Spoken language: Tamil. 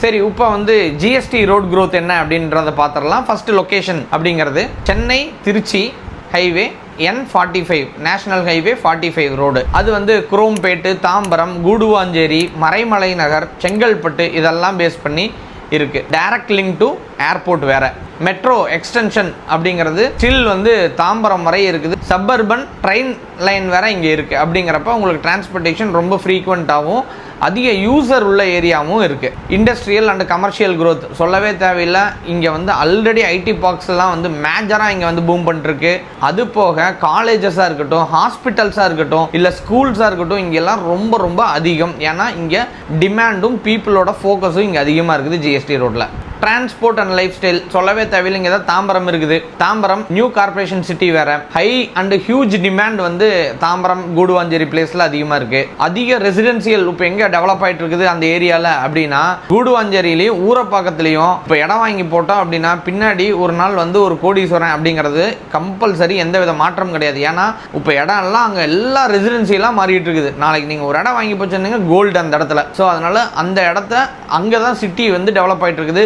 சரி, இப்போ வந்து ஜிஎஸ்டி ரோட் growth என்ன அப்படின்றத பார்த்துடலாம். ஃபர்ஸ்ட் லொகேஷன் அப்படிங்கிறது Chennai Trichy highway N45 national highway 45 road. அது வந்து குரோம்பேட்டு, தாம்பரம், கூடுவாஞ்சேரி, மறைமலை நகர், செங்கல்பட்டு இதெல்லாம் பேஸ் பண்ணி இருக்கு. டைரக்ட் லிங்க் டு ஏர்போர்ட் வேற. மெட்ரோ எக்ஸ்டென்ஷன் அப்படிங்கிறது ஸ்டில் வந்து தாம்பரம் வரை இருக்குது. சப்பர்பன் ட்ரெயின் லைன் வேற இங்கே இருக்கு. அப்படிங்கிறப்ப உங்களுக்கு டிரான்ஸ்போர்ட்டேஷன் ரொம்ப ஃப்ரீக்வெண்ட்டாகவும் அதிக யூசர் உள்ள ஏரியாவும் இருக்குது. இண்டஸ்ட்ரியல் அண்ட் கமர்ஷியல் growth சொல்லவே தேவையில்லை. இங்கே வந்து ஆல்ரெடி ஐடி பார்க்ஸ்லாம் வந்து மேஜராக இங்கே வந்து பூம் பண்ணிருக்கு. அது போக காலேஜஸாக இருக்கட்டும், ஹாஸ்பிட்டல்ஸாக இருக்கட்டும், இல்லை ஸ்கூல்ஸாக இருக்கட்டும், இங்கெல்லாம் ரொம்ப ரொம்ப அதிகம். ஏன்னா இங்கே டிமாண்டும் பீப்புளோட ஃபோக்கஸும் இங்கே அதிகமாக இருக்குது ஜிஎஸ்டி ரோட்டில். டிரான்ஸ்போர்ட் அண்ட் லைஃப் ஸ்டைல் சொல்லவே தேவையில்லை. இங்கே தான் தாம்பரம் இருக்குது. தாம்பரம் நியூ கார்பரேஷன் சிட்டி வேற. ஹை அண்ட் ஹியூஜ் டிமாண்ட் வந்து தாம்பரம் கூடுவாஞ்சேரி பிளேஸில் அதிகமாக இருக்குது. அதிக ரெசிடென்சியல் இப்போ எங்கே டெவலப் ஆகிட்டு இருக்குது அந்த ஏரியாவில் அப்படின்னா கூடுவாஞ்சேரியிலையும் ஊரப்பாக்கத்துலேயும் இப்போ இடம் வாங்கி போட்டோம் அப்படின்னா பின்னாடி ஒரு நாள் வந்து ஒரு கோடீஸ்வரன் அப்படிங்கிறது கம்பல்சரி, எந்த வித மாற்றம் கிடையாது. ஏன்னா இப்போ இடம் எல்லாம் அங்கே எல்லா ரெசிடென்சியெல்லாம் மாறிட்டு இருக்குது. நாளைக்கு நீங்கள் ஒரு இடம் வாங்கி போச்சுருந்தீங்க கோல்டு அந்த இடத்துல. ஸோ அதனால அந்த இடத்த அங்கே தான் சிட்டி வந்து டெவலப் ஆகிட்டு இருக்குது.